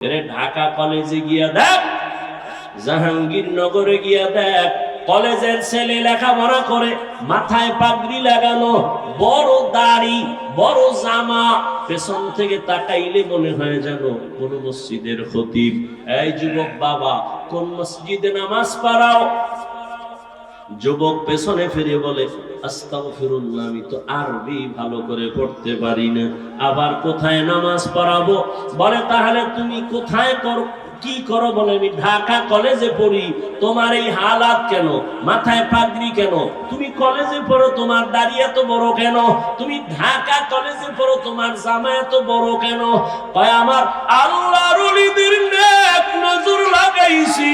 ঢাকা কলেজে গিয়া দেখ, জাহাঙ্গীরনগরে গিয়া দেখ, কলেজের ছেলে লেখাপড়া করে, মাথায় পাগড়ি লাগানো, বড় দাড়ি, বড় জামা, পেছন থেকে তাকাইলে মনে হয় যেন কোন মসজিদের খতিব। এই যুবক বাবা, কোন মসজিদে নামাজ পড়াও? যুবক পেছনে ফিরে বলে, আস্তাগফিরুল্লাহ, আমি তো আরবি ভালো করে পড়তে পারি না, আবার কোথায় নামাজ পড়াবো? বলে, তাহলে তুমি কোথায় করো, কি করো? বলে, আমি ঢাকা কলেজে পড়ি। তোমার এই হালাত কেন? মাথায় পাগড়ি কেন? তুমি কলেজে পড়ো, তোমার দাড়ি এত বড় কেন? তুমি ঢাকা কলেজে পড়ো, তোমার জামা এত বড় কেন? কয়, আমার আল্লাহর ওলিদের নেক নজর লাগাইছি,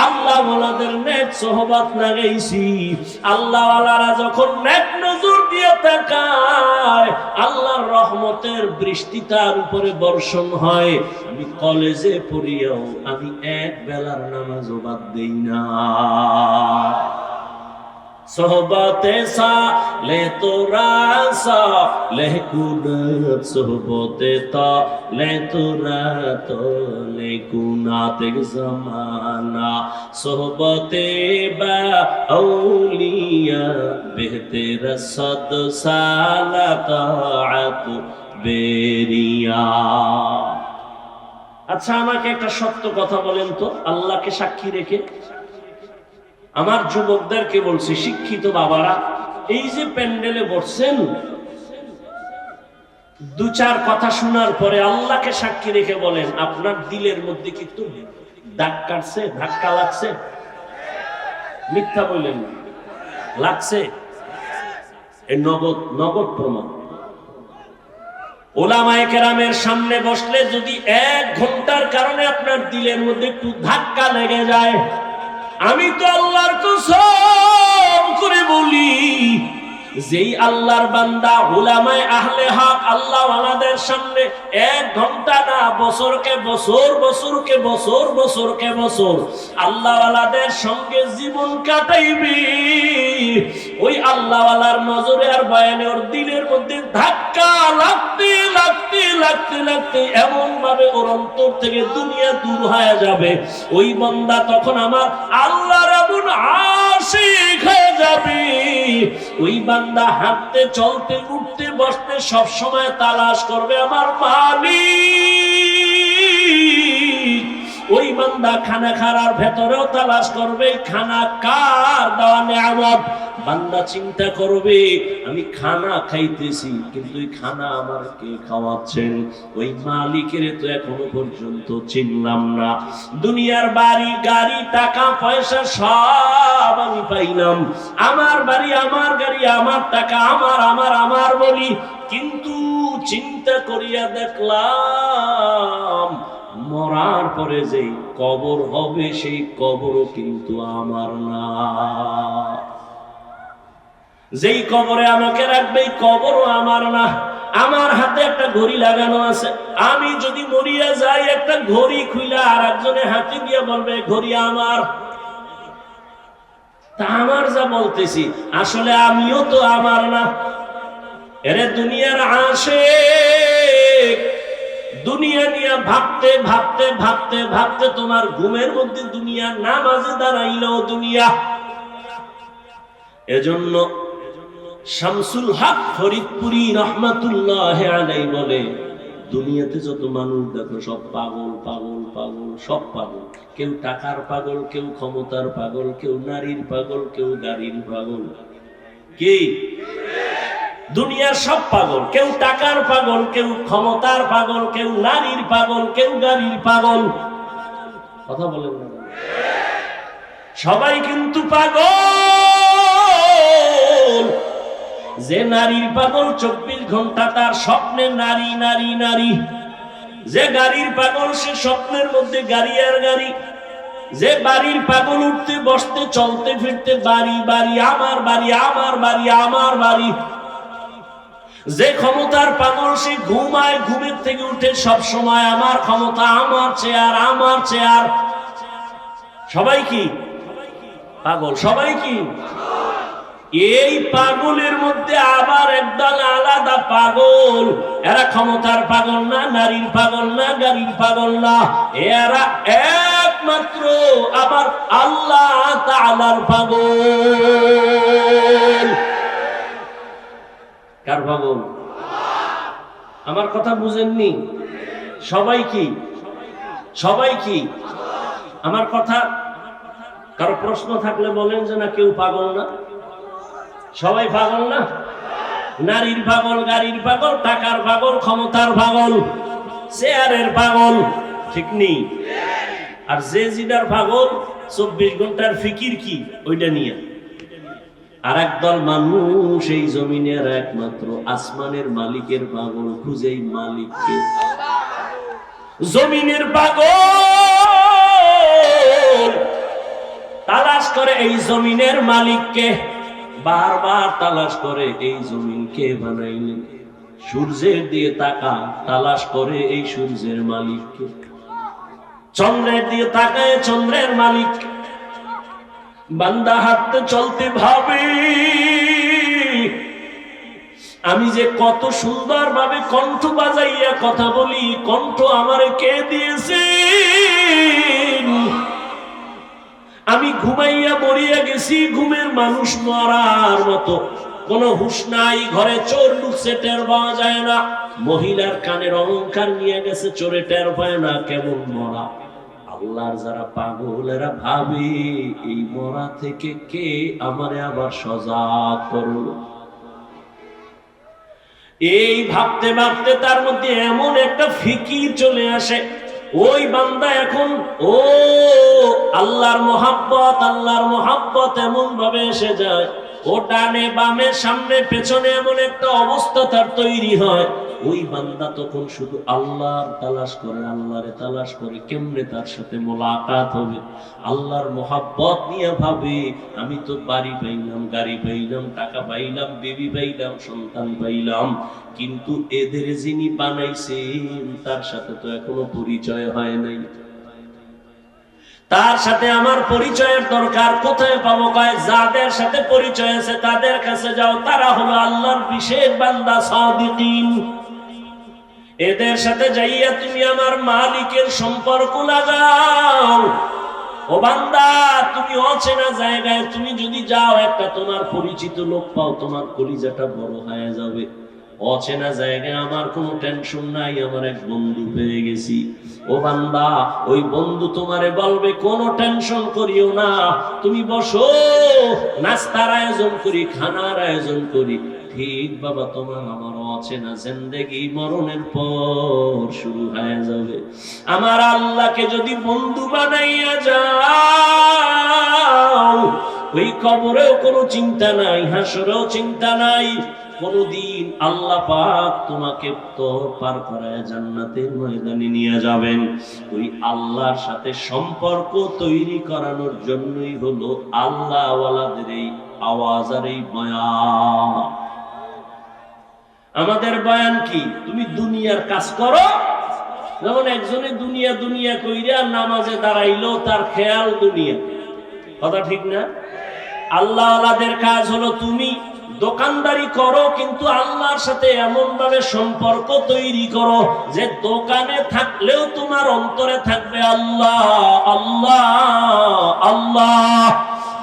আল্লাহ ওয়ালাদের নেক সোহবত লাগাইছি। আল্লাহ ওয়ালারা যখন নেক নজর দিয়ে তাকায়, আল্লাহর রহমতের বৃষ্টি তার উপরে বর্ষণ হয়। আমি কলেজে পড়িয়াও আমি এক বেলার নামাজও বাদ দেই না। সোহবতে সালে তোরা সালে কুনাত, সোহবতে তালে তোরা তোলে কুনাত জামানা, সোহবতে বা আউলিয়া বেহতের সদ সালাত বেরিয়া। আচ্ছা, আমাকে একটা সত্য কথা বলেন তো, আল্লাহকে সাক্ষী রেখে আমার যুবকদেরকে বলছি, শিক্ষিত বাবারা, এই যে প্যান্ডেলে বসছেন, দু চার কথা শোনার পরে আল্লাহকে সাক্ষী রেখে বলেন, আপনার দিলের মধ্যে কি একটু দাগ কাটছে, ধাক্কা লাগছে? মিথ্যা বললেন, লাগছে? এই নগদ নগদ প্রমাণ। ওলামায়ে কেরামের সামনে বসলে যদি 1 ঘন্টার কারণে আপনার দিলের মধ্যে একটু ধাক্কা লেগে যায়, আমি তো আল্লাহর কসম করে বলি, যেই আল্লাহর বান্দা উলামায়ে আহলে হক আল্লাহ ওয়ালাদের সামনে 1 ঘন্টা না, বছরকে বছর, বছরকে বছর, বছরকে বছর আল্লাহ ওয়ালাদের সঙ্গে জীবন কাটাইবে, ওই আল্লাহ ওয়ালার নজরে আর বয়ানে ওর দিলের মধ্যে ধাক্কা লাগতে লাগতে লাগতে লাগতে এমন ভাবে ওর অন্তর থেকে দুনিয়া দূর হয়ে যাবে, ওই বান্দা তখন আমার আল্লাহর এমন আশিক হয়ে যাবে। ওই বান্দা হাঁটতে, চলতে, উঠতে, বসতে সব সময় তালাশ করবে আমার মালিক। ওই বান্দা খানা খাওয়ার ভেতরেও তালাশ করবে, খানা কার দেওয়া নেয়ামত। বান্দা চিন্তা করবে, আমি খানা খাইতেছি, কিন্তু এই খানা আমার কে খাওয়াচ্ছেন? ওই মালিকের তো এখনো পর্যন্ত চিনলাম না। দুনিয়ার বাড়ি, গাড়ি, টাকা পয়সা সব আমি পাইলাম, আমার বাড়ি, আমার গাড়ি, আমার টাকা, আমার আমার আমার বলি, কিন্তু চিন্তা করিয়া দেখলাম মরার পরে যেই কবর হবে, সেই কবরও কিন্তু আমার না। যেই কবরে আমাকে রাখবে, এই কবরও আমার না। আমার হাতে একটা ঘড়ি লাগানো আছে, আমি যদি মরিয়া যাই, একটা ঘড়ি খুইলা আর একজনের হাতে দিয়ে বলবে ঘড়ি আমার। তা আমার যা বলতেছি, আসলে আমিও তো আমার না। এরে দুনিয়ার আশিক, দুনিয়া নিয়ে ভাবতে ভাবতে ভাবতে ভাবতে তোমার ঘুমের মধ্যে দুনিয়া, নামাজে দাঁড়াইলেও দুনিয়া। এজন্য শামসুল হক ফরিদপুরি রহমাতুল্লাহ আলাইহি বলে, দুনিয়াতে যত মানুষ দেখো সব পাগল পাগল পাগল, সব পাগল। কেউ টাকার পাগল, কেউ ক্ষমতার পাগল, কেউ নারীর পাগল, কেউ গাড়ির পাগল। কি? দুনিয়ার সব পাগল। কেউ টাকার পাগল, কেউ ক্ষমতার পাগল, কেউ নারীর পাগল, কেউ গাড়ির পাগল। কথা বলেন না? সবাই কিন্তু পাগল। যে নারীর পাগল 24 ঘন্টা তার স্বপ্নে নারী নারী নারী। যে গাড়ির পাগল, সে স্বপ্নের মধ্যে গাড়ি আর গাড়ি। যে বাড়ির পাগল, উঠতে বসতে চলতে ফিরতে বাড়ি বাড়ি, আমার বাড়ি, আমার বাড়ি, আমার বাড়ি। যে ক্ষমতার পাগল, সে ঘুমায়, ঘুমের থেকে উঠে সব সময় আমার ক্ষমতা, আমার চেয়ার, আমার চেয়ার। সবাই কি পাগল? সবাই কি? এই পাগলের মধ্যে আবার একদল আলাদা পাগল, এরা ক্ষমতার পাগল না, নারীর পাগল না, গাড়ির পাগল না, এরা একমাত্র আবার আল্লাহ তাআলার পাগল। কার পাগল? আমার কথা বুঝেননি? সবাই কি? সবাই কি? আমার কথা কারো প্রশ্ন থাকলে বলেন যে না কেউ পাগল না। সবাই পাগল না? নারীর পাগল, গাড়ির পাগল, টাকার পাগল, ক্ষমতার পাগল, চেয়ারের পাগল, ঠিক নেই? আর যে জিদার পাগল 24 ঘন্টার ফিকির কি ওইটা নিয়ে। আর একদল মানুষ এই জমিনের একমাত্র আসমানের মালিকের পাগল, খুঁজেই মালিককে। জমিনের পাগল তালাশ করে এই জমিনের মালিককে, বারবার তালাশ করে এই জমিন কে বানাইলেন। সূর্যের দিয়ে তাকা, তালাশ করে এই সূর্যের মালিককে। চন্দ্রের দিয়ে তাকায় চন্দ্রের মালিক। বান্দা হাঁটতে চলতে ভাবে আমি যে কত সুন্দর ভাবে কণ্ঠ বাজাইয়া কথা বলি, কণ্ঠ আমারে কে দিয়েছে? আমি ঘুমাইয়া মরিয়া গেছি, ঘুমের মানুষ মরার মতো, কোন হুঁশ নাই, ঘরে চোর ঢুকছে টের পাওয়া যায় না, মহিলার কানের অলংকার নিয়ে গেছে চোরে টের পায় না, কেমন মরা। আল্লাহর যারা পাগল এরা ভাবে এই মরা থেকে কে আমারে আবার সজাগ করলো। এই ভাবতে ভাবতে তার মধ্যে এমন একটা ফিকির চলে আসে, ওই বান্দা এখন ও আল্লাহর মহাব্বত এমন ভাবে এসে যায়, ও ডানে বামে সামনে পেছনে এমন একটা অবস্থা তার তৈরি হয়। ওই বান্দা তখন শুধু আল্লাহর তালাশ করে, আল্লাহরে তালাশ করে কেমনে তার সাথে মোলাকাত হবে। আল্লাহর মহাব্বত নিয়ে ভাবে আমি তো বাড়ি পাইলাম, গাড়ি পাইলাম, টাকা পাইলাম, বেবি পাইলাম, সন্তান পাইলাম, কিন্তু এদের যিনি বানাইছেন তার সাথে তো এখনো পরিচয় হয় নাই। তার সাথে আমার পরিচয়ের দরকার। কোথায় পাবো? কয় যাদের সাথে পরিচয় আছে তাদের কাছে যাও, তারা হলো আল্লাহর বিশেষ বান্দা সাদিকিন। এদের সাথে যাইয়া তুমি আমার মালিকের সম্পর্ক লাগাও। ও বান্দা, তুমি অচেনা জায়গায় তুমি যদি যাও, একটা তোমার পরিচিত লোক পাও, তোমার কলিজাটা বড় হয়ে যাবে। অচেনা জায়গায় আমার কোনো টেনশন নাই, আমার এক বন্ধু পেয়ে গেছি। ও বান্দা, ওই বন্ধু তোমারে বলবে কোনো টেনশন করিও না, তুমি বসো, নাস্তার আয়োজন করি, খানার আয়োজন করি। ঠিক বাবা, তোমার আমার অচেনা জিন্দেগি মরণের পর শুরু হয়ে যাবে। আমার আল্লাহকে যদি বন্ধু বানাইয়া যাও, ওই কবরেও কোনো চিন্তা নাই, হাসরেও চিন্তা নাই। কোনদিন আল্লাহ পাক তোমাকে তো পার করায় জান্নাতের ময়দানে নিয়ে যাবেন। ওই আল্লাহর সাথে সম্পর্ক তৈরি করানোর জন্যই হলো আল্লাহ ওয়ালাদের এই আওয়াজ আর এই বয়ান। আমাদের বয়ান কি? তুমি দুনিয়ার কাজ করো, যেমন একজনে দুনিয়া দুনিয়া কইরা নামাজে দাঁড়াইলো, তার খেয়াল দুনিয়া। কথা ঠিক না? আল্লাহ ওয়ালাদের কাজ হলো তুমি দোকানদারি করো, কিন্তু আল্লাহর সাথে এমন ভাবে সম্পর্ক তৈরি করো যে দোকানে থাকলেও তোমার অন্তরে থাকবে আল্লাহ আল্লাহ আল্লাহ।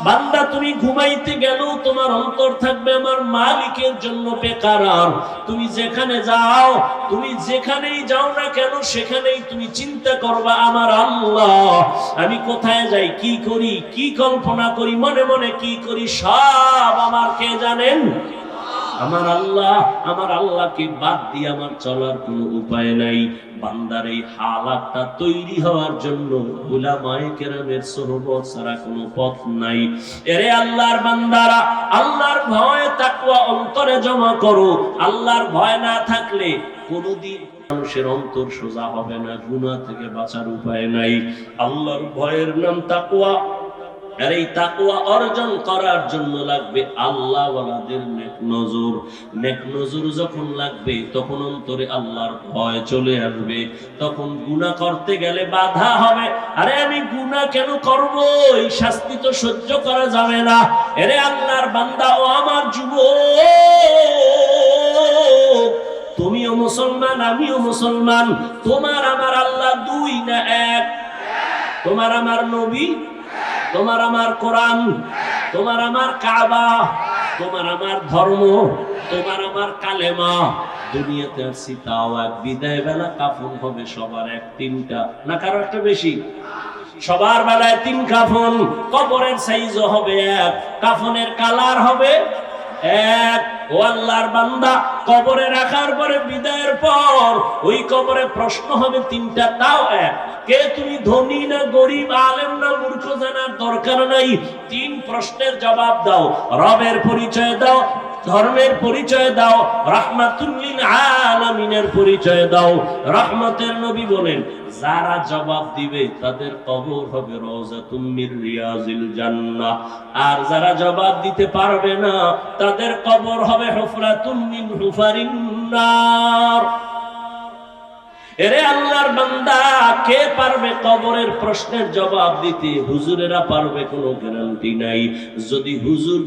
বান্দা, তুমি ঘুমাইতে গেলেও তোমার অন্তর থাকবে আমার মালিকের জন্য বেকারার। তুমি যেখানে যাও, তুমি যেখানেই যাও না কেন, সেখানেই তুমি চিন্তা করবা আমার আল্লাহ, আমি কোথায় যাই, কি করি, কি কল্পনা করি, মনে মনে কি করি, সব আমার কে জানেন? আমার আল্লাহ। আমার আল্লাহকে বাদ দিয়ে আমার চলার কোনো উপায় নাই। বান্দার এই হালাতটা তৈরি হওয়ার জন্য উলামায়ে কেরামের সোহবত ছাড়া কোনো পথ নাই। এরে আল্লাহর বান্দারা, আল্লাহর ভয় তাকওয়া অন্তরে জমা করো। আল্লাহর ভয় না থাকলে কোনোদিন মানুষের অন্তর সোজা হবে না, গুনাহ থেকে বাঁচার উপায় নাই। আল্লাহর ভয়ের নাম তাকওয়া। আর এই তাকওয়া অর্জন করার জন্য লাগবে আল্লাহওয়ালাদের নেক নজর। নেক নজর যখন লাগবে তখন অন্তরে আল্লাহর ভয় চলে আসবে, তখন গুনাহ করতে গেলে বাধা হবে। আরে আমি গুনাহ কেন করব, এই শাস্তি তো সহ্য করা যাবে না। আরে আল্লাহর বান্দা ও আমার যুবক, তুমিও মুসলমান আমিও মুসলমান, তোমার আমার আল্লাহ দুই না এক? তোমার আমার নবী, তোমার আমার কোরআন, তোমার আমার কাবা, তোমার আমার ধর্ম, তোমার আমার কালেমা। দুনিয়াতে আসছি তাও এক, বিদায় বেলা কাফন হবে সবার এক তিনটা, না কারো একটা বেশি? সবার বেলায় তিন কাফন। কবরের সাইজও হবে এক, কাফনের কালার হবে এক। ও আল্লাহর বান্দা, কবরে রাখার পরে বিদায়ের পর ওই কবরে প্রশ্ন হবে তিনটা, তাও এক। কে তুমি, ধনী না গরিব, আলেম না মূর্খ, জানার দরকার নাই। তিন প্রশ্নের জবাব দাও, রবের পরিচয় দাও, ধর্মের পরিচয় দাও, রাহমাতুল লিল আলামিনের পরিচয় দাও। রহমতের নবী বলেন, যারা জবাব দিবে তাদের কবর হবে রওজাতুম মির রিয়াজিল জান্নাহ, আর যারা জবাব দিতে পারবে না তাদের কবর হবে হুফরাতুম মিন হুফারিন নার। এরে আল্লাহর বান্দা, কে পারবে কবরের প্রশ্নের জবাব দিতে? হুজুরেরা পারবে, কোনো গ্যারান্টি নাই। যদি হুজুর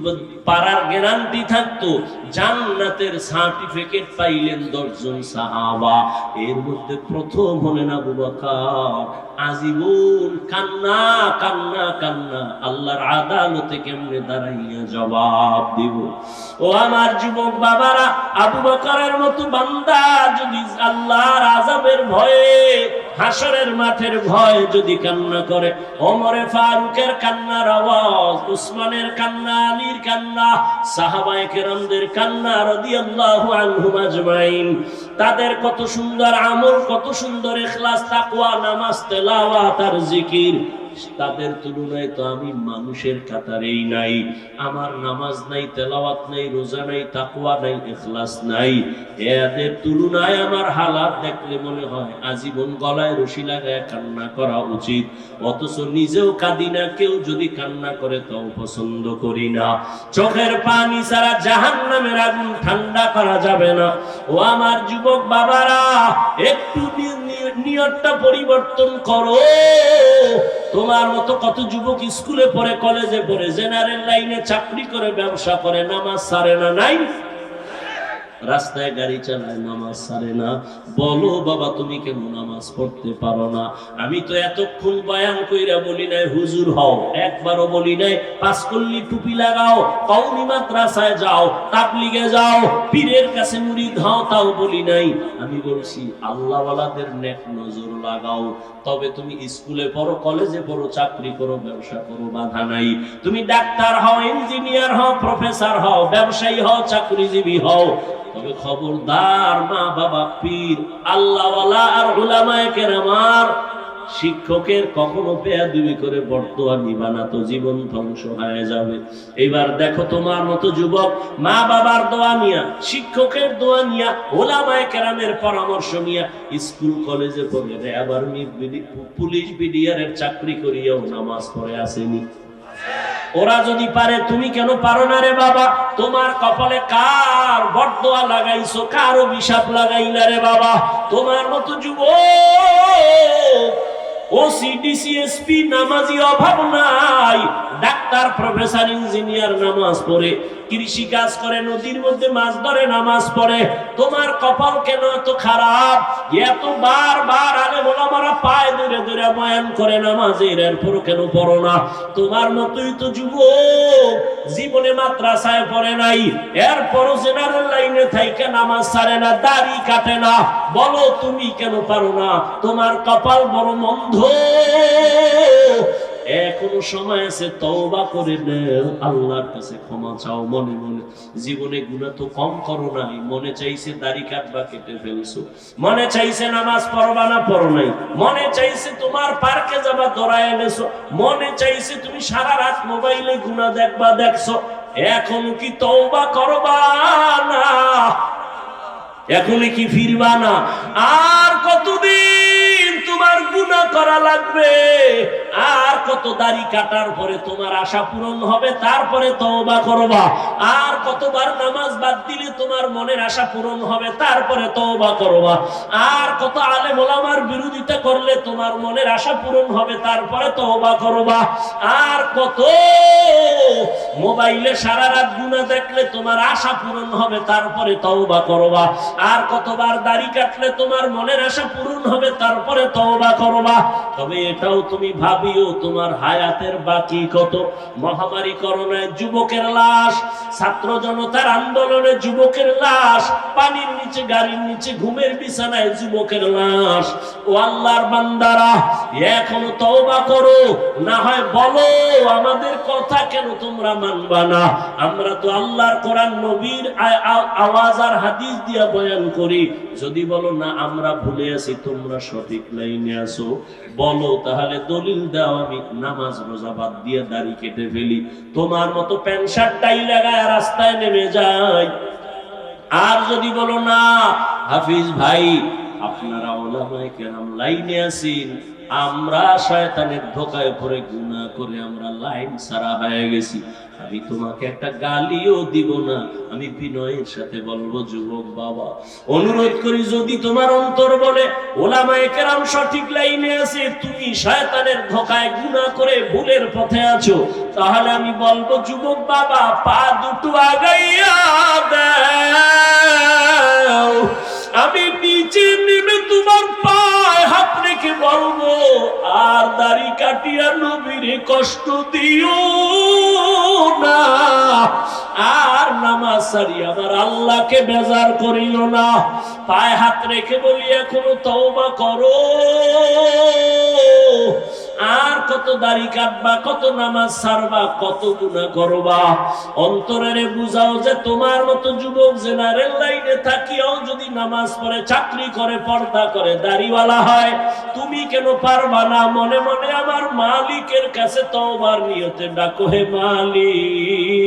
পারার গ্যারান্টি থাকতো, জান্নাতের সার্টিফিকেট পাইলেন 10 জন সাহাবা, এর মধ্যে প্রথম হলেন আবু বকর। আজীবন কান্না কান্না কান্না, আল্লাহর আদালতে কেমনে দাঁড়াইয়া জবাব দিব? ও আমার যুবক বাবারা, আবু বকরের মতো বান্দা যদি আল্লাহর আযাবের ভয়ে, হাসরের মাঠের ভয়ে যদি কান্না করে, ওমরে ফারুকের কান্নার আওয়াজ, উসমানের কান্না, আলীর কান্না, সাহাবায়ে কেরামদের কান্না রাদিয়াল্লাহু আনহুম আজমাইন, তাদের কত সুন্দর আমল, কত সুন্দর ইখলাস, তাকওয়া, নামাজ, তেলাওয়াত আর জিকির, তাদের তুলনায় তো আমি মানুষের কাতারেই নাই। আমার নামাজ নাই, তেলাওয়াত নাই, রোজা নাই, তাকওয়া নাই, ইখলাস নাই। এদের তুলনায় আমার হালাত দেখলে মনে হয় আজীবন গলায় রশি লাগায় কান্না করা উচিত। অথচ নিজেও কাঁদি না, কেউ যদি কান্না করে তাও পছন্দ করি না। চোখের পানি ছাড়া জাহান্নামের আগুন ঠান্ডা করা যাবে না। ও আমার যুবক বাবারা, একটু নিয়তটা পরিবর্তন করো। তোমার মতো কত যুবক স্কুলে পড়ে, কলেজে পড়ে, জেনারেল লাইনে চাকরি করে, ব্যবসা করে, নামাজ ছাড়ে না? নাই? রাস্তায় গাড়ি চালায়, নামাজ ছাড়ে না। বলো বাবা, তুমি কেন নামাজ পড়তে পারো না? আমি তো এতক্ষণ বয়ান কইরা বলি নাই হুজুর হও, একবারও বলি নাই পাঁচকল্লি টুপি লাগাও, কওমি মাদ্রাসায় যাও, তাবলিগে যাও, পীরের কাছে মুরিদ হও, তাও বলি নাই। আমি বলছি আল্লাহওয়ালাদের নেক নজর লাগাও। তবে তুমি স্কুলে পড়ো, কলেজে পড়ো, চাকরি করো, ব্যবসা করো, বাধা নাই। তুমি ডাক্তার হও, ইঞ্জিনিয়ার হও, প্রফেসর হও, ব্যবসায়ী হও, চাকরিজীবী হও, তবে খবরদার মা বাবা, পীর, আল্লাহওয়ালা আর উলামায়ে কেরামার, শিক্ষকের কখনো বেয়াদবি করে বর্তোয়া নিবা না, তো জীবন ধ্বংস হয়ে যাবে। এবার দেখো, তোমার মতো যুবক মা বাবার দোয়া নিয়া, শিক্ষকের দোয়া নিয়া, উলামায়ে কেরামের পরামর্শ নিয়া স্কুল কলেজে পড়ে, আবার পুলিশ বিডিআরের চাকরি করিয়াও নামাজ পড়ে আসেনি। ওরা যদি পারে, তুমি কেন পারো না রে বাবা? তোমার কপালে কার বরদোয়া লাগাইছো, কার অভিশাপ লাগাইলা রে বাবা? তোমার মতো যুবক ওসিডিসিএসপি নামাজি অভাব নাই। ডাক্তার, প্রফেসর, ইঞ্জিনিয়ার নামাজ পড়ে, কৃষি কাজ করে, নদীর মধ্যে মাছ ধরে, নামাজ পড়ে। তোমার কপাল কেন এত খারাপ? এত বারবার আলেম ওলামারা পায়ে ধরে ধরে বয়ান করে নামাজের, এরপর কেন পড়ো না? তোমার মতোই তো যুবক জীবনে মাদ্রাসায় পড়ে নাই, এরপরও জেনারেল লাইনে থাইকা নামাজ ছাড়ে না, দাড়ি কাটে না। বলো তুমি কেন পারো না? তোমার কপাল বড় মন্দ। এখনো সময় আছে, তওবা করে নাও, আল্লাহর কাছে ক্ষমা চাও মনে মনে। জীবনে গুনাহ তো কম করো নাই, মনে চাইছে দাড়ি কাটবা, কেটে ফেলছো। মনে চাইছে নামাজ পড়বা না, পড়ো নাই। মনে চাইছে তোমার পার্কে যাবা, দৌড়ায় এনেছো। মনে চাইছে তুমি সারা রাত মোবাইলে গুনাহ দেখবা, দেখছো। এখন কি তওবা করবা না? এখনই কি ফিরবা না? আর কতদিন তোমার গুনাহ করা লাগবে? আর কত দাড়ি কাটার পরে তোমার আশা পূরণ হবে তারপরে তওবা করবা, আর কতবার নামাজ বাদ দিলে তোমার মনের আশা পূরণ হবে তারপরে তওবা করবা, আর কত আলেম ওলামার বিরোধিতা করলে তোমার মনের আশা পূরণ হবে তারপরে তওবা করবা, আর কত মোবাইলে সারা রাত গুনাহ দেখলে তোমার আশা পূরণ হবে তারপরে তওবা করবা, আর কতবার দাড়ি কাটলে তোমার মনের আশা পূরণ হবে তারপরে তওবা করবা। তবে এটাও তুমি ভাবিও তোমার হায়াতের বাকি কত। মহামারী করোনায় যুবকের লাশ, ছাত্র জনতার আন্দোলনে যুবকের লাশ, পানির নিচে গাড়ির নিচে ঘুমের বিছানায় যুবকের লাশ। ও আল্লাহর বান্দারা, এখনো তওবা করো, না হয় বলো আমাদের কথা কেন তোমরা মানবা না? আমরা তো আল্লাহর কোরআন নবীর আওয়াজ আর হাদিস দিয়া বয়ান করি। যদি বলো না আমরা ভুলে আছি, তোমরা সঠিক লাইনে আসো, বলো তাহলে দলিল দাও, আমি নামাজ রোজা বাদ দিয়ে দাড়ি কেটে ফেলি, তোমার মতো প্যান্ট শার্ট টাই লাগায় রাস্তায় নেমে যাই। আর যদি বলো না হাফিজ ভাই আপনারা ওলামায়ে কেরাম লাইনে আছেন, আমরা শয়তানের ধোঁকায় পড়ে গুনাহ করে আমরা লাইন ছাড়া হয়ে গেছি, আমি তোমাকে একটা গালিও দিব না, আমি বিনয়ের সাথে বলবো যুবক বাবা অনুরোধ করি, যদি তোমার অন্তর বলে ওলামায়ে কেরাম সঠিক লাইনে আছে, তুমি শয়তানের ধোঁকায় গুনাহ করে ভুলের পথে আছো, তাহলে আমি বলবো যুবক বাবা পা দুটো আগাইয়া দাও, আমি নিচে নেমে তোমার পায়ে হাত রেখে বলবো আর দাড়ি কাটিয়া নবীরে কষ্ট দিও না, আর নামাজ ছাড়ি আমার আল্লাহকে বেজার করিও না। পায়ে হাত রেখে বলি এখনো তওবা করো, আর কত দাড়ি কাটবা, কত নামাজ ছাড়বা, কত গুনাহ করবা। অন্তরে বুঝাও যে তোমার মতো যুবক জেনারেল লাইনে থাকিও যদি নামাজ পড়ে, চাকরি করে, পর্দা করে, দাড়িওয়ালা হয়, তুমি কেন পারবা না? মনে মনে আমার মালিকের কাছে তওবার নিয়তে ডাকো, হে মালিক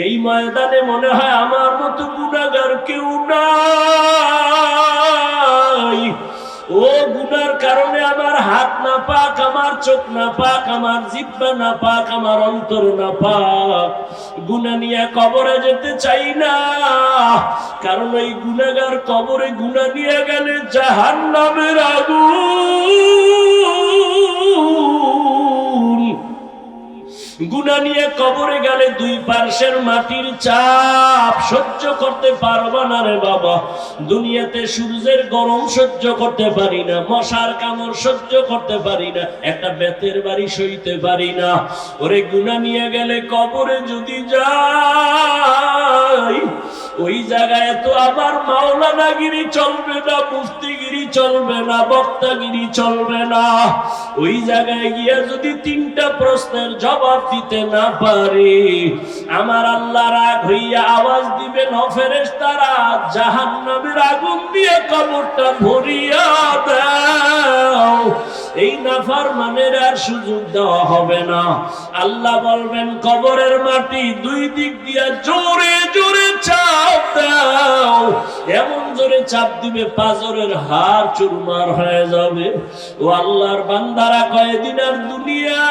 এই ময়দানে মনে হয় আমার মতো গুনাহগার কেউ নাই, ও গুনার কারণে আমার হাত না পাক, আমার চোখ না পাক, আমার জিহ্বা না পাক, আমার অন্তর না পাক, গুনাহ নিয়ে কবরে যেতে চাই না, কারণ এই গুনাহগার কবরে গুনাহ নিয়ে গেলে জাহান্নামের আগুন, গুনাহ নিয়ে কবরে গেলে দুই পার্শ্বের মাটির চাপ সহ্য করতে পারবা না রে বাবা। দুনিয়াতে সূর্যের গরম সহ্য করতে পারি না, মশার কামড় সহ্য করতে পারি না, একটা বেতের বাড়ি সইতে পারি না, ওরে গুনাহ নিয়ে গেলে কবরে যদি যাই, ওই জায়গায় তো আবার মাওলানাগিরি চলবে না, মুফতিগিরি চলবে না, বক্তাগিরি চলবে না। ওই জায়গায় গিয়া যদি তিনটা প্রশ্নের জবাব দিতে না পারি, আমার আল্লাহ রাগ হইয়া আওয়াজ দিবেন, ও ফেরেশতারা জাহান্নামের আগুন দিয়ে কবরটা ভরিয়া দাও। এই নাফরমানের আর সুযোগ দেওয়া হবে না। আল্লাহ বলবেন কবরের মাটি দুই দিক দিয়া জোরে জোরে চাপ দাও, এমন জোরে চাপ দিবে পাঁজরের হাড় চুরমার হয়ে যাবে। ও আল্লাহর বান্দারা, কয়েকদিন আর দুনিয়া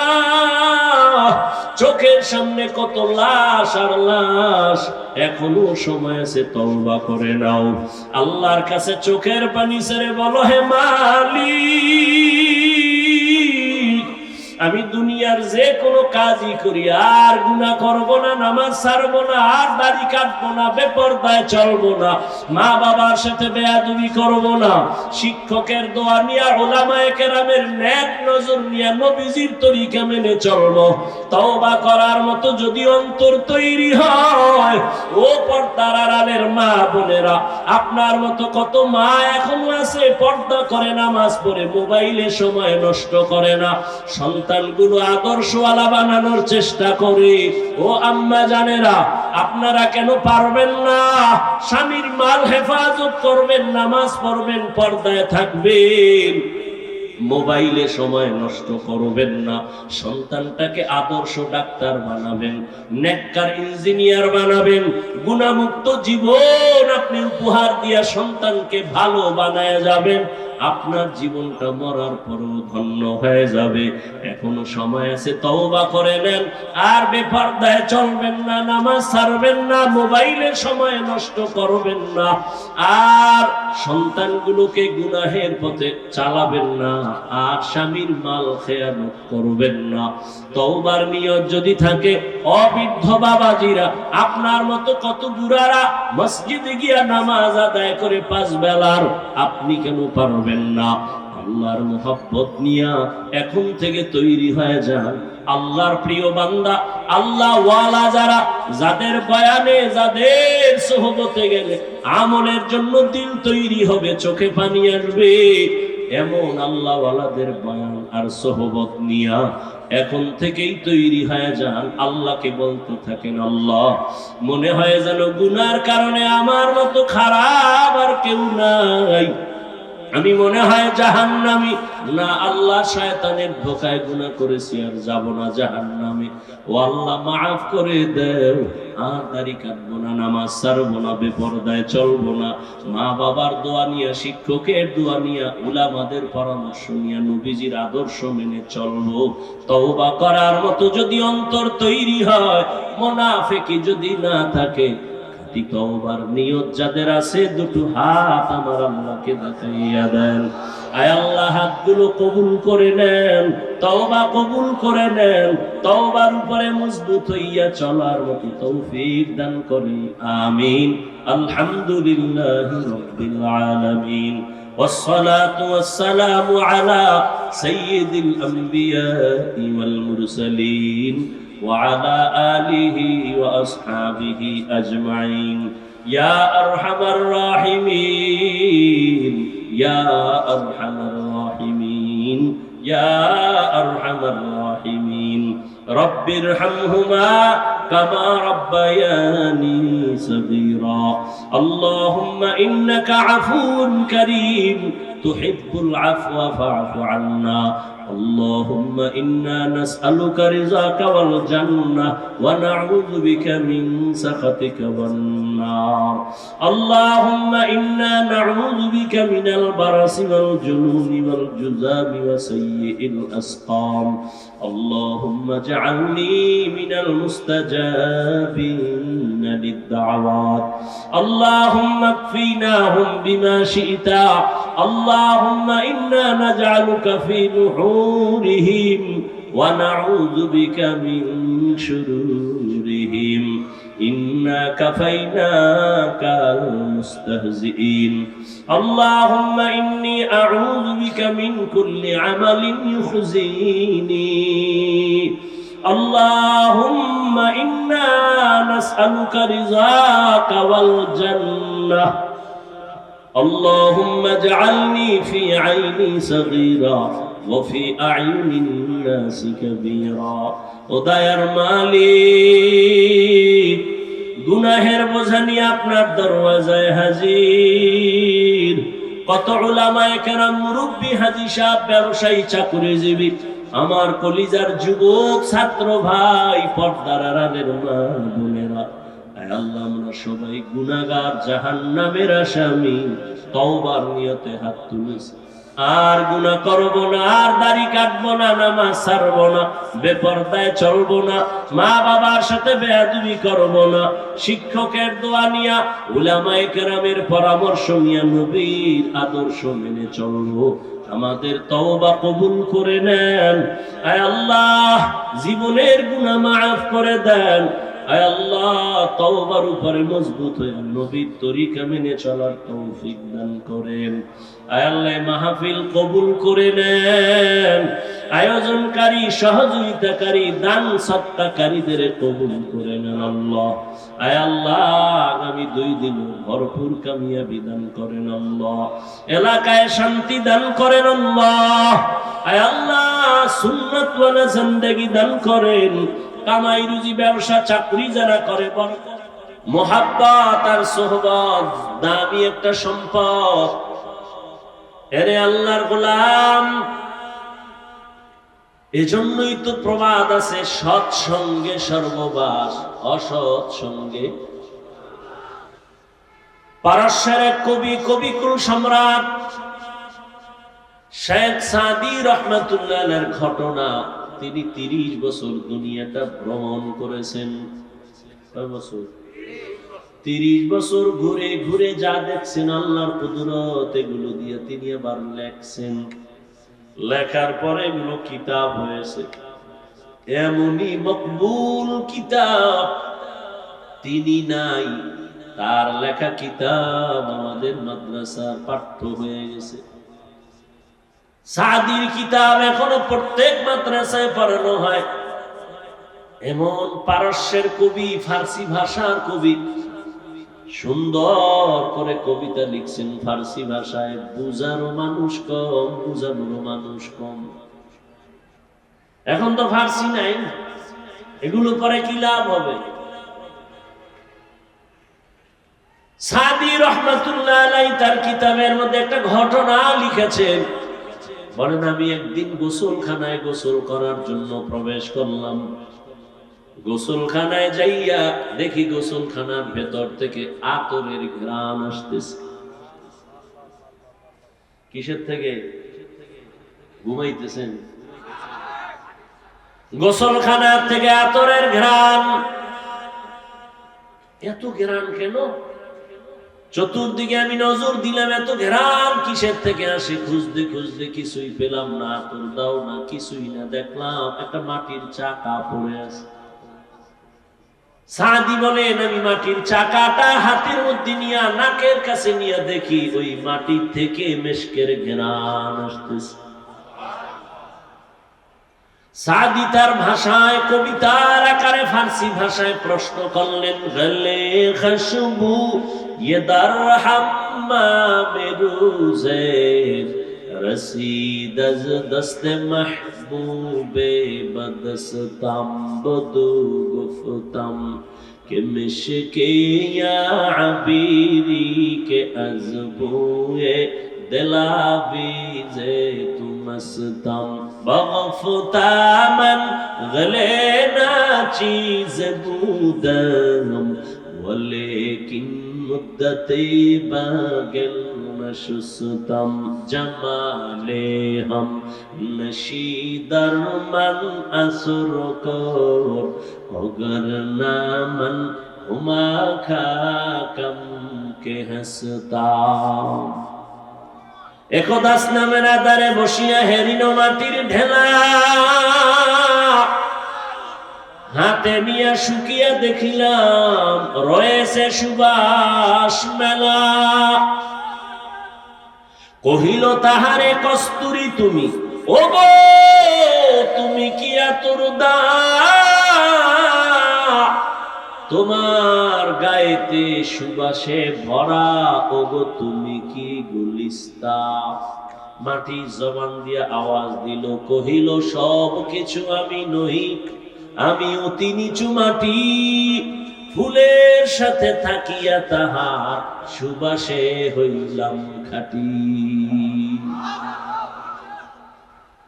চোখের সামনে কত লাশ আর লাশ, এখনো সময় আছে তওবা করে নাও। আল্লাহর কাছে চোখের পানি ছেড়ে বলো, হে মালিক আমি দুনিয়ার যে কোনো কাজই করি আর গুনাহ করব না, নামাজ ছাড়বো না, আর দাড়ি কাটবো না, বেপরদায় চলবো না, মা বাবার সাথে বেয়াদবি করব না, শিক্ষকের দোয়া নিয়ে, উলামায়ে কেরামের নেক নজর নিয়ে নবীজির তরিকা মেনে চলবো। তওবা করার মতো যদি অন্তর তৈরি হয়, ও পর্দার আড়ালের মা বোনেরা, আপনার মতো কত মা এখনো আছে পর্দা করে, নামাজ পড়ে, মোবাইলে সময় নষ্ট করে না, সন্তানগুলো আদর্শওয়ালা বানানোর চেষ্টা করে। ও আম্মা জানেরা, আপনারা কেন পারবেন না? স্বামীর মাল হেফাজত করবেন, নামাজ পড়বেন, পর্দায় থাকবেন, মোবাইলে সময় নষ্ট করবেন না, সন্তানটাকে আদর্শ ডাক্তার বানাবেন, নেককার ইঞ্জিনিয়ার বানাবেন, গুনাহমুক্ত জীবন আপনি উপহার দিয়া সন্তানকে ভালো বানায় যাবেন। আপনার জীবনটা মরার পরও ধন্য হয়ে যাবে। এখনো সময় আছে, তওবা করে নেন। আর বেপরদায় চলবেন না, নামাজ ছাড়বেন না, মোবাইলের সময় নষ্ট করবেন না, আর সন্তানগুলোকে গুনাহের পথে চালাবেন না, আর স্বামীর মাল খেয়ানত করবেন না। তওবার নিয়ত যদি থাকে, অবৃদ্ধ বাবাজিরা, আপনার মতো কত বুড়ারা মসজিদে গিয়া নামাজ আদায় করে 5 বেলার, আপনি কেন পারবেন না? আল্লাহর মুহাব্বত নিয়া এখন থেকে তৈরি হয়ে যান। আল্লাহর প্রিয় বান্দা, আল্লাহ ওয়ালা যারা, যাদের বয়ানে, যাদের সোহবতে গেলে আমলের জন্য দিল তৈরি হবে, চোখে পানি আসবে, এমন আল্লাহ ওয়ালাদের বয়ান আর সোহবত নিয়া এখন থেকেই তৈরি হয়ে যান। আল্লাহকে বলতে থাকেন, আল্লাহ, মনে হয় যেন গুনার কারণে আমার মতো খারাপ আর কেউ নাই, আমি মনে হয় জাহান্নামী না। আল্লাহ, শয়তানের ধোঁকায় গুনাহ করেছি, আর যাব না জাহান্নামে। ও আল্লাহ, মাফ করে দাও। আর দাড়ি কাটবো না, নামাজ ছাড়বো না, বেপরদায় চলবো না, মা বাবার দোয়া নিয়ে, শিক্ষকের দোয়া নিয়ে, উলামাদের পরামর্শ নিয়ে, নবীজির আদর্শ মেনে চলবো। তওবা করার মতো যদি অন্তর তৈরি হয়, মুনাফিকি যদি না থাকে, তওবার নিয়ত যাদের আছে, দুটো হাত আমার আল্লাহকে দেখাইয়া দেন। আয় আল্লাহ, হাতগুলো কবুল করে নেন, তওবা কবুল করে নেন, তওবার উপরে মজবুত হইয়া চলার মতো তৌফিক দান করেন। আমিন। আলহামদুলিল্লাহি রাব্বিল আলামিন। والصلاة والسلام على سيد الأنبياء والمرسلين وعلى آله وأصحابه أجمعين. يا أرحم الراحمين، يا أرحم الراحمين، يا أرحم الراحمين. رب ارحمهما كما ربياني صغيرا. اللهم إنك عفو كريم تحب العفو فاعف عنا. اللهم إنا نسألك رضاك والجنة ونعوذ بك من سخطك والنار. اللهم إنا نعوذ بك من البرص والجنون والجذام وسيء الأسقام. اللهم اجعلني من المستجابين للدعوات. اللهم اكفيناهم بما شئت. اللهم إنا نجعلك في نحورهم ونعوذ بك من شرورهم. إنا كفيناك المستهزئين. اللهم إني أعوذ بك من كل عمل يخزيني. اللهم إنا نسألك رضاك والجنة. اللهم اجعلني في عيني صغيرا وفي أعين الناس كبيرا. ওদায়ার মালিক, গুনাহের বোঝা নিয়ে আপনার দরওয়াজায় হাজির। কত উলামায়ে কেরাম, মুরব্বী, হাজী সাহেব, ব্যবসায়ী, চাকুরিজীবী, আমার কলিজার যুবক ছাত্র ভাই, পর্দার আড়ালের মা বোনেরা, আল্লাহ, আমরা সবাই গুনাহগার, জাহান্নামের আসামি। তওবার নিয়তে হাত তুলেছি, আর গুনাহ করব না, আর দাড়ি কাটবো না, নামাজ ছাড়বো না, বেপরদায় চলবো না, মা বাবার সাথে বেয়াদবি করব না, শিক্ষকের দোয়া নিয়া, উলামায়ে কেরামের পরামর্শ নিয়া, নবীর আদর্শ মেনে চলবো। আমাদের তওবা কবুল করে নেন। আয় আল্লাহ, জীবনের গুনাহ মাফ করে দেন। আয় আল্লাহ, তওবার উপরে মজবুত হয়ে নবীর তরিকা মেনে চলার তৌফিক দান করেন। আয় আল্লাহ, মাহফিল কবুল করে নেন। আয়োজনকারী, সহযোগিতাকারী, দান সদকাকারীদের কবুল করে নেন আল্লাহ। আয় আল্লাহ, আগামী 2 দিন ভরপুর কামিয়াবি দান করেন আল্লাহ। এলাকায় শান্তি দান করেন আল্লাহ। আয় আল্লাহ, সুন্নাত ওয়ালা জিন্দেগি দান করেন। কামাই রুজি, ব্যবসা, চাকরি যারা করে, মোহাব্বত আর সোহবত দামি একটা সম্পদ। এরে আল্লাহর গোলাম, এজন্যই তো প্রবাদ আছে, সৎ সঙ্গে সর্ববাস, অসৎ সঙ্গে। পারস্যের এক কবি, কবিকুল সম্রাট, শেখ সাদি রহমাতুল্লাহ আলাইহির ঘটনা, তিনি 30 বছর দুনিয়াটা ভ্রমণ করেছেন। কয় বছর? 30 বছর ঘুরে ঘুরে যা দেখছেন আল্লাহর কুদরত, এগুলো দিয়ে তিনি আবার লেখছেন। লেখার পরে এগুলো কিতাব হয়েছে। এমনই মকবুল কিতাব তিনি নাই, তার লেখা কিতাব আমাদের মাদ্রাসার পাঠ্য হয়ে গেছে। সাদির কিতাব এখনো প্রত্যেক মাদ্রাসায় পড়ানো হয়। এমন পারস্যের কবি, ফার্সি ভাষার কবি, সুন্দর করে কবিতা লিখছেন ফার্সি ভাষায়। বুঝারও মানুষ কম, বুঝানোরও মানুষ কম। এখন তো ফার্সি নাই, এগুলো পরে কি লাভ হবে? সাদি রহমাতুল্লাহ আলাইহি তার কিতাবের মধ্যে একটা ঘটনা লিখেছেন। বলেন, আমি একদিন গোসলখানায় গোসল করার জন্য প্রবেশ করলাম। গোসলখানায় যাইয়া দেখি গোসলখানার ভেতর থেকে আতরের ঘ্রাণ আসতেছে। কিসের থেকে? ঘুমাইতেছেন? গোসলখানার থেকে আতরের ঘ্রাণ। এত ঘ্রাণ কেন? চতুর্দিকে আমি নজর দিলাম, এত ঘ্রাণ কিসের থেকে আসে? খুঁজতে খুঁজতে কিছুই পেলাম না, আতর দাও না, কিছুই না। দেখলাম একটা মাটির চাকা পড়ে আছে। সাদি বলেন, আমি মাটির চাকাটা হাতের মধ্যে নিয়ে নাকের কাছে নিয়ে দেখি ওই মাটির থেকে মেশকের ঘ্রাণ আসতেছে। সাদি তার ভাষায়, কবিতার আকারে ফার্সি ভাষায় প্রশ্ন করলেন, গলে খুশবু ये दरहम मेरूज़े रसीद अज़ दस्त महबूबे बदस्तम बदू गुफ्तम के मिशके या अबीरी के अज़बुए दिलावीज़े तुमस्तम बगफ्तामन गले ना चीज़ बूदम वलेकिन मुद्दते बागल नशुस्तम जमाले हम नशी दरमन असुर को अगर नामन हुमा खाकम के हंसता। একদাস নামের আধারে বসিয়া হেরিনো মাটির ঢেলা হাতে নিয়ে শুকিয়ে দেখিলাম রয়েছে সুবাস মেলা। কহিল তাহারে কস্তুরী তুমি, ও গো তুমি কি আতর তোমার গায়েতে সুবাসে ভরা, ও গো তুমি কি গুলিস্তা। মাটি জবান দিয়া আওয়াজ দিল, কহিল সব কিছু আমি নহি, আমি অতি নিচু মাটি। ফুলের সাথে থাকিয়া তাহার সুবাসে হইলাম খাঁটি।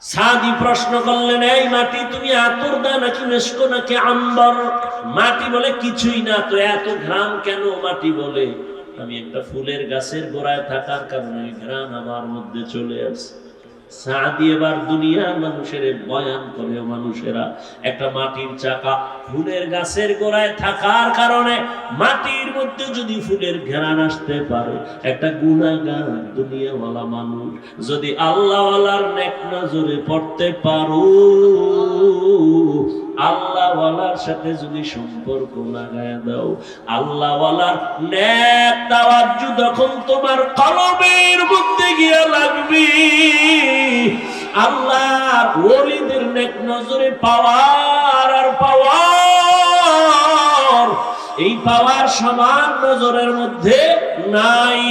সাদি প্রশ্ন করলেন, এই মাটি তুমি আতর দাও নাকি মেশক নাকি আম্বর? মাটি বলে কিছুই না, তো এত ঘ্রাণ কেন? মাটি বলে আমি একটা ফুলের গাছের গোড়ায় থাকার কারণে ঘ্রাণ আমার মধ্যে চলে আসে। সাদি এবার দুনিয়ার মানুষের বয়ান করে, মানুষেরা একটা মাটির চাকা ফুলের গাছের গোড়ায় থাকার কারণে মাটির মধ্যে যদি ফুলের ঘ্রাণ আসতে পারে, একটা গুনাহগার দুনিয়াওয়ালা মানুষ যদি আল্লাহওয়ালার নেক নজরে পড়তে পারো, আল্লাহওয়ালার সাথে যদি সম্পর্ক লাগায় দাও, আল্লাহওয়ালার নেক তাওয়াজ্জু যখন তোমার কলবের মধ্যে গিয়ে লাগবে, আল্লাহর ওলিদের নেক নজরে পাওয়ার আর পাওয়ার, এই পাওয়ার সমান নজরের মধ্যে নাই।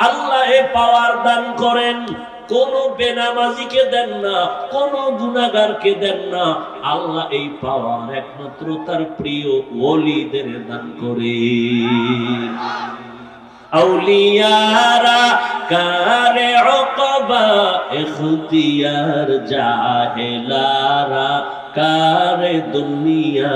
আল্লাহ এই পাওয়ার দান করেন, কোন বেনামাজিকে দেন না, কোন গুনাহগারকে দেন না। আল্লাহ এই পাওয়ার একমাত্র তার প্রিয় ওলিদের দান করে। আউলিয়ারা কারে উকবা ইখতিয়ার, জাহেলারা কারে দুনিয়া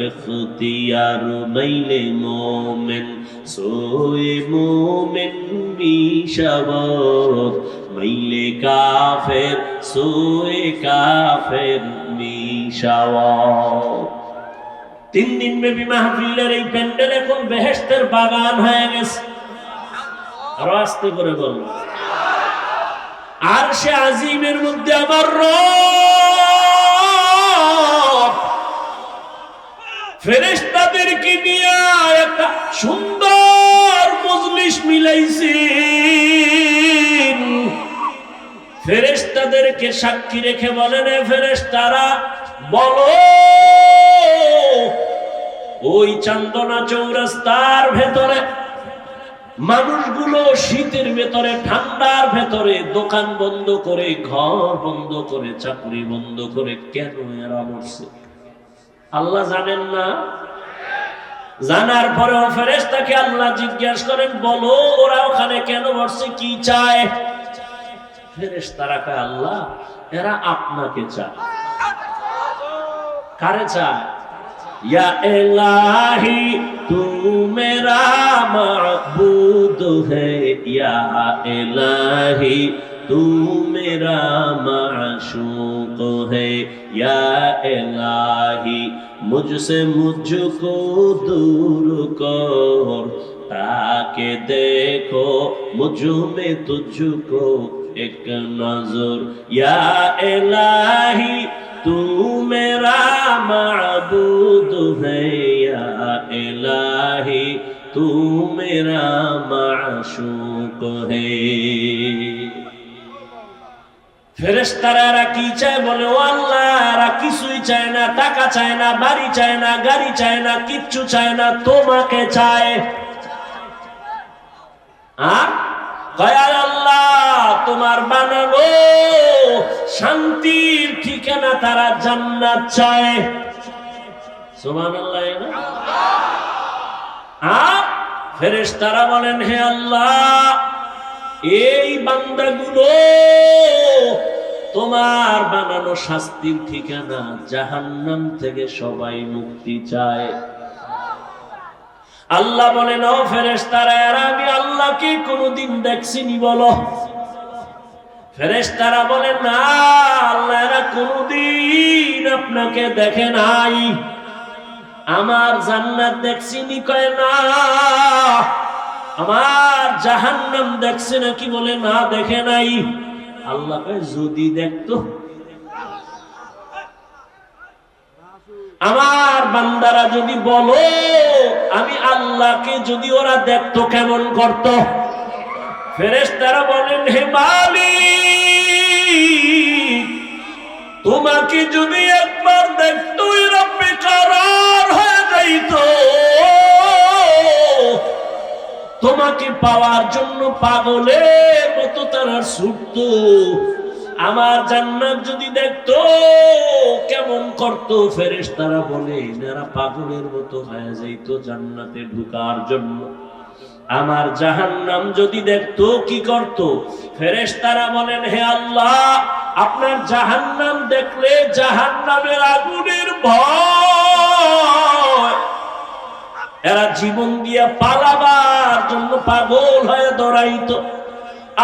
ইখতিয়ার। মাইলে মোমেন সোয়ে মোমেন বিশাবত, ওয়াইলে কাফের সুয়ে কাফের নিশাওয়াত। 3 দিন ব্যাপী মাহফিলের এই প্যান্ডেল এখন বেহেশতের বাগান হয়ে গেছে। আরো আস্তে করে বল। আরশে আজিমের মধ্যে আমার রব ফেরেশতাদেরকে নিয়ে একটা সুন্দর মজলিস মিলাইছেন। ফেরেশতাদেরকে সাক্ষী রেখে বলেন, ফেরেশতারা বলো, ওই চান্দনা চৌরাস্তার ভেতরে মানুষগুলো শীতের ভেতরে, ঠান্ডার ভেতরে দোকান বন্ধ করে, ঘর বন্ধ করে, চাকরি বন্ধ করে কেন এরা মরছে? আল্লাহ জানেন না? জানার পরেও ফেরেশতাকে আল্লাহ জিজ্ঞাসা করেন, বলো ওরা ওখানে কেন মরছে, কি চায়? ফেরেশতারা কয়, আল্লাহ এরা আপনাকে চায়। কারে চায়? या इलाही तू मेरा माबूद है, या इलाही तू मेरा माशूक है, या इलाही मुझसे मुझको दूर कर, ताकि देखो मुझ में तुझको एक नजर, या इलाही तू मेरा माबूद है, या इलाही तू मेरा माशूक है। ফেরেশতারা এরা কি চায়? বলে, ও আল্লাহ এরা কিছুই চায় না, টাকা চায় না, বাড়ি চায় না, গাড়ি চায় না, কিচ্ছু চায় না, তোমাকে চায়। আল্লাহ তোমার বানানো শান্তির ঠিকানা তারা জান্নাত চায়। সুবহানাল্লাহ। ফেরেশতারা বলেন, হে আল্লাহ এই বান্দাগুলো তোমার বানানো শাস্তির ঠিকানা জাহান্নাম থেকে সবাই মুক্তি চায়। আল্লাহ বলেন, ও ফেরেশতারা এরা আমি আল্লাহকে কোনদিন দেখছিনি বলো? ফেরেশতারা বলেন, না আল্লাহ এরা কোনদিন আপনাকে দেখে নাই। আমার জান্নাত দেখছিনি? কয় না। আমার জাহান্নাম দেখছে নাকি? বলে না, দেখে নাই। আল্লাহ কয়, যদি দেখতো আমার বান্দারা যদি বলো আমি আল্লাহকে যদি ওরা দেখতো কেমন করত? ফেরেশতারা বলেন, হে মালিক তোমাকে যদি একবার দেখতো এরা বেকারার হয়ে যাইতো, তোমাকে পাওয়ার জন্য পাগলের মতো তারা ছুটতো। আমার জান্নাত যদি দেখতো কেমন করতো? ফেরেশতারা বলে এরা পাগলের মতো হয়ে যাইতো জান্নাতে ঢোকার জন্য। আমার জাহান্নাম যদি দেখতো কি করতো? ফেরেশতারা বলেন, হে আল্লাহ আপনার জাহান্নাম দেখলে জাহান্নামের আগুনের ভয় এরা জীবন দিয়া পালাবার জন্য পাগল হয়ে দৌড়াইতো।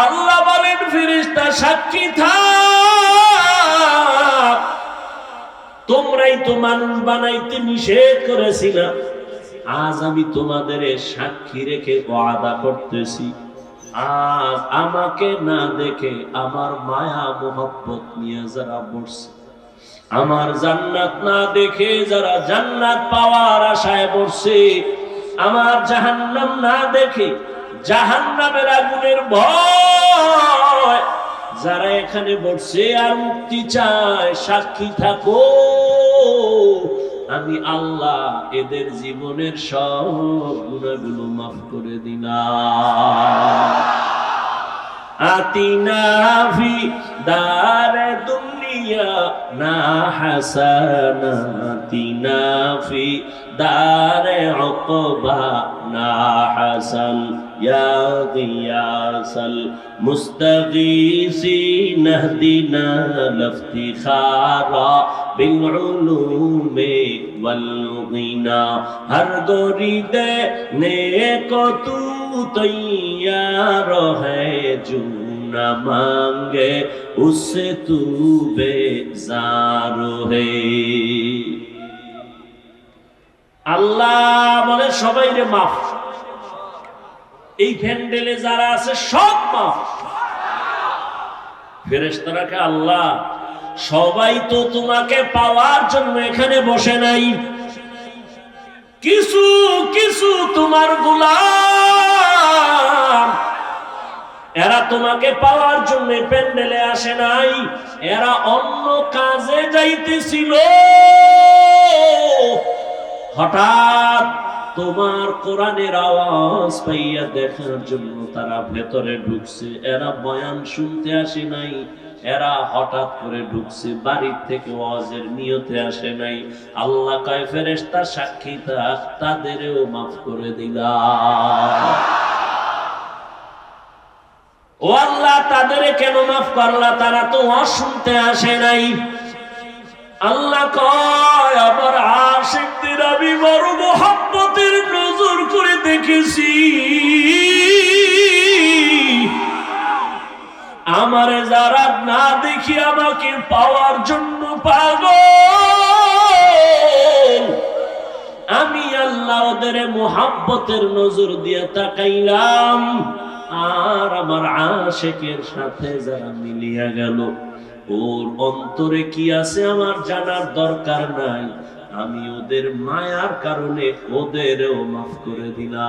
আল্লাহ বলেন, ফেরেশতা সাক্ষী থাক, তোমরাই তো মানুষ বানাইতে নিষেধ করেছিলাম, আজ আমি তোমাদের সাক্ষী রেখে ওয়াদা করতেছি, আজ আমাকে না দেখে আমার মায়া মোহব্বত নিয়ে যারা বসছে, আমার জান্নাত না দেখে যারা জান্নাত পাওয়ার আশায় বসছে, আমার জাহান্নাম না দেখে জাহান্নামের আগুনের ভয় যারা এখানে বসছে আর মুক্তি চায়, সাক্ষী থাকো আমি আল্লাহ এদের জীবনের সব গুনাহগুলো মাফ করে দিলাম। আতিনা ফি দারে দুনিয়া না হাসানা, আতিনা ফি দারে উকবা না হাসান, ইয়া গিয়াসাল মুস্তাগীসিন ইহদিনা লিফতিখারা বিল উলুমি ওয়াল গিনা, হর গরিদে নেক তু তৈয়ার है जो न मांगे उससे तू बेजार है। আল্লাহ বলে সবাই রে মাফ, এই প্যান্ডেলে যারা আছে সব মাফ। ফেরেশতারাকে আল্লাহ সবাই তো তোমাকে পাওয়ার জন্য এখানে বসে নাই, কিছু কিছু তোমার গোলাম এরা তোমাকে পাওয়ার জন্য প্যান্ডেলে আসে নাই, এরা অন্য কাজে যাইতেছিল। হঠাৎ তোমার কোরআনের আওয়াজ পাইয়া দেখার জন্য তারা ভেতরে ঢুকছে। এরা বয়ান শুনতে আসে নাই, এরা হঠাৎ করে ঢুকছে, বাড়ির থেকে ওয়াজের নিয়তে আসে নাই। আল্লাহ কয় ফেরেশতা সাক্ষী থাক, তাদেরও মাফ করে দিলাম। ও আল্লাহ তাদের কেন মাফ করলা? তারা তো ওয়াজ শুনতে আসে নাই। আল্লাহ কয় আবার আশিকদের আমি বড় মোহাব্বতের নজর করে দেখেছি, আমারে যারা না দেখি আমাকে পাওয়ার জন্য পাগল, আমি আল্লাহ ওদের মোহাব্বতের নজর দিয়ে তাকাইলাম, আর আমার আশিকের সাথে যারা মিলিয়া গেল, ওর অন্তরে কি আছে আমার জানার দরকার নাই, আমি ওদের মায়ার কারণে ওদেরও মাফ করে দিলাম।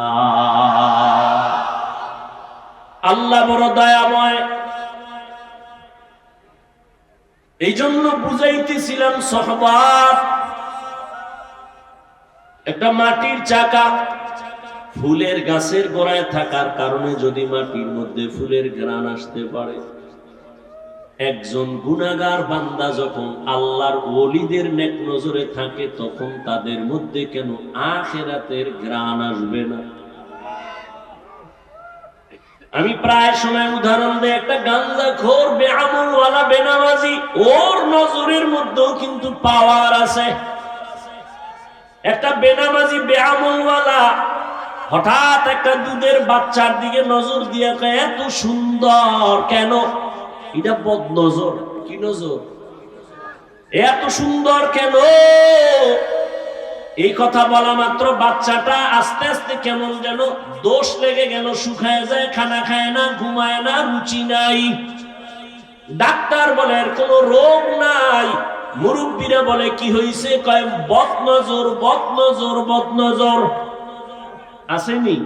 আল্লাহ বড় দয়াময়। এই জন্য বুঝাইতেছিলাম সহবাত একটা মাটির চাকা, ফুলের গাছের গোড়ায় থাকার কারণে যদি মাটির মধ্যে ফুলের ঘ্রাণ আসতে পারে, একজন গুনাহগার বান্দা যখন আল্লাহর ওলিদের নেক নজরে থাকে তখন তাদের মধ্যে কেন আখিরাতের ঘ্রাণ আসবে না? আমি প্রায় সময় উদাহরণ দেই, একটা গাঞ্জাখোর বেআমলওয়ালা বেনামাজি, ওর নজরের মধ্যেও কিন্তু পাওয়ার আছে। একটা বেনামাজি বেআমলওয়ালা হঠাৎ একটা দুধের বাচ্চার দিকে নজর দিয়ে এত সুন্দর কেন? এটা বদ নজর। কি নজর? এত সুন্দর কেন? এই কথা বলা মাত্র বাচ্চাটা আস্তে আস্তে কেমন যেন দোষ লেগে গেল, শুকায় যায়, খানা খায় না, ঘুমায় না, রুচি নাই। ডাক্তার বলে এর কোনো রোগ নাই, মুরব্বীরা বলে কি হয়েছে? কয় বদ নজর, বদ নজর, বদ নজর। আসেনি?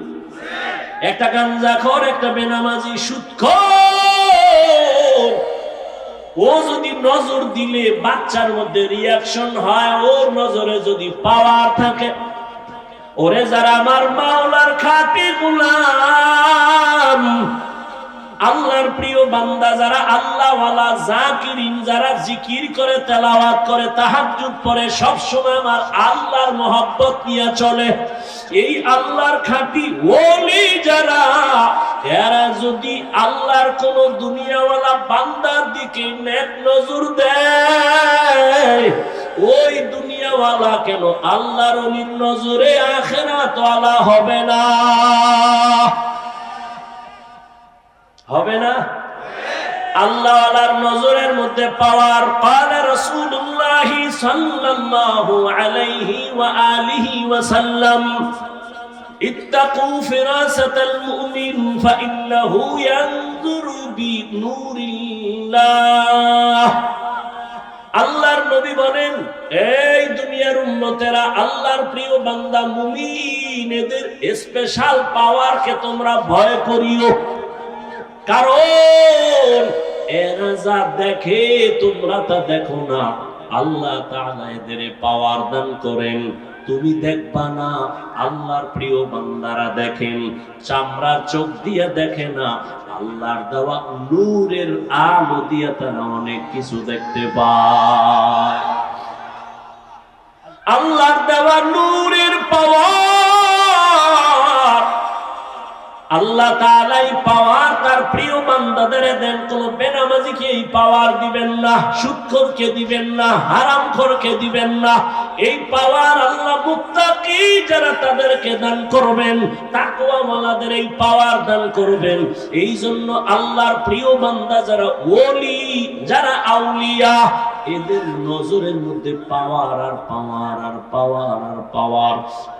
একটা গাঞ্জাখোর, একটা বেনামাজি, সুদখোর, ও যদি নজর দিলে বাচ্চার মধ্যে রিয়াকশন হয়, ওর নজরে যদি পাওয়ার থাকে, ওরে যারা আমার মাওলার খাঁটি গোলাম, আল্লাহর প্রিয় বান্দা, যারা আল্লাহওয়ালা জাকিরিন, যারা জিকির করে, তেলাওয়াত করে, তাহাজ্জুদ পড়ে, সব সময় আমার আল্লাহর মহব্বত নিয়ে চলে, এই আল্লাহর খাঁটি ওলি যারা, এরা যদি আল্লাহর কোন দুনিয়াওয়ালা বান্দার দিকে নেক নজর দেয়, ওই দুনিয়াওয়ালা কেন আল্লাহর ওলির নজরে আখিরাতওয়ালা হবে না? হবে না? আল্লাহওয়ালার নজরের মধ্যে পাওয়ার। قال رسول الله صلى الله عليه وآله وسلم اتقوا فراسة المؤمن فإنه ينظر بنور الله। আল্লাহর নবী বলেন, এই দুনিয়ার উম্মতেরা, আল্লাহর প্রিয় বান্দা মুমিন, এদের স্পেশাল পাওয়ারকে তোমরা ভয় করিও, কারণ এরা যা দেখে তোমরা তা দেখো না। আল্লাহ তাআলা এদের পাওয়ার দান করেন, তুমি দেখবা না। আল্লাহর প্রিয় বান্দারা দেখেন, চামড়ার চোখ দিয়ে দেখে না, আল্লাহর দেওয়া নূরের আলো দিয়ে তারা অনেক কিছু দেখতে পায়। আল্লাহর দেওয়া নূরের পাওয়ার আল্লাহ তাআলা এই পাওয়ার তার প্রিয় বান্দাদের দেন। কোন বেনামাজিকে এই পাওয়ার দিবেন না, সুদখোরকে দিবেন না, হারামখোরকে দিবেন না। এই পাওয়ার আল্লাহ মুত্তাকি যারা তাদেরকে দান করবেন, তাকওয়াওয়ালাদের এই পাওয়ার দান করবেন। এই জন্য আল্লাহর প্রিয় বান্দা যারা ওলি, যারা আউলিয়া, এদের নজরের মধ্যে পাওয়ার আর পাওয়ার আর পাওয়ার আর পাওয়ার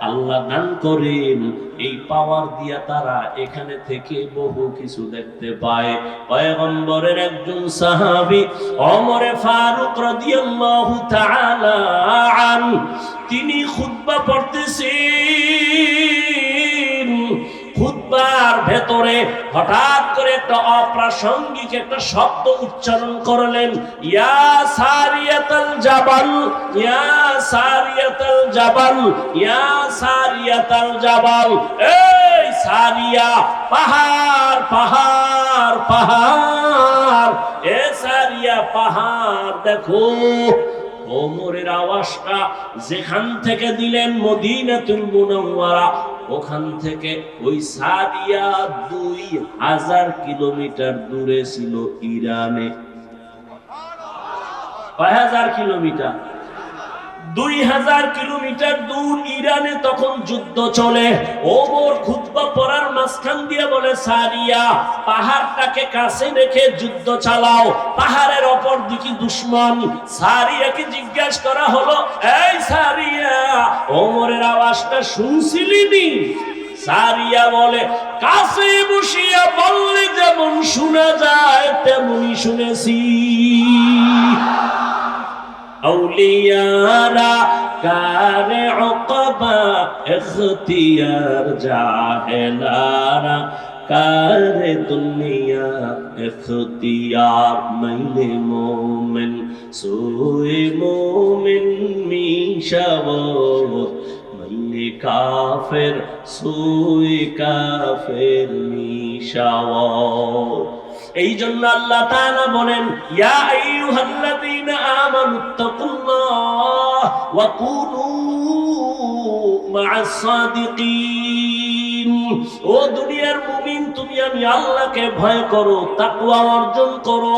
আল্লাহ দান করেন। এই পাওয়ার দিয়া তারা এখানে থেকে বহু কিছু দেখতে পায়। পয়গম্বরের একজন সাহাবী ওমর ফারুক রাদিয়াল্লাহু তাআলা আন, তিনি খুতবা পড়তেছেন। খুতবার ভেতরে হঠাৎ করে একটা অপ্রাসঙ্গিক একটা শব্দ উচ্চারণ করলেন, ইয়া সারিয়াতাল জাবাল, ইয়া সারিয়াতাল জাবাল, ইয়া সারিয়াতাল জাবাল। এই সারিয়া, পাহাড় পাহাড় পাহাড়, এ সারিয়া পাহাড় দেখো। ওমরের আওয়াজটা যেখান থেকে দিলেন মদিনাতুল মুনাওয়ারা, ওখান থেকে ওই সারিয়া 2000 কিলোমিটার দূরে ছিল ইরানে। কয় হাজার কিলোমিটার? 2000 কিলোমিটার দূর ইরানে তখন যুদ্ধ চলে। ওমর খুতবা পড়ার মাঝখান দিয়ে বলে, সারিয়া, পাহাড়টাকে কাছে রেখে যুদ্ধ চালাও, পাহাড়ের অপর দিকে দুশমন। সারিয়াকে জিজ্ঞাসা করা হলো, এই সারিয়া, ওমরের আওয়াজটা শুনছিলি? সারিয়া বলে, কাছে বসিয়া বললে যেমন শোনা যায় তেমনই শুনেছি। আউলিয়ারা কারে উকবা ইখতিয়ার, জাহেলারা কারে দুনিয়া ইখতিয়ার। মাইলে মোমেন সোয়ে মোমেন মিশাওয়াত, মাইলে কাফের সোয়ে কাফের মিশাওয়াত। এই জন্য আল্লাহ তাআলা বলেন, ইয়া আইয়ুহাল্লাযীনা আমানুত্তাকুল্লাহ ওয়া কুনু মা'আস সাদিকিন। ও দুনিয়ার মুমিন, তুমি আমি আল্লাহকে ভয় করো, তাকওয়া অর্জন করো।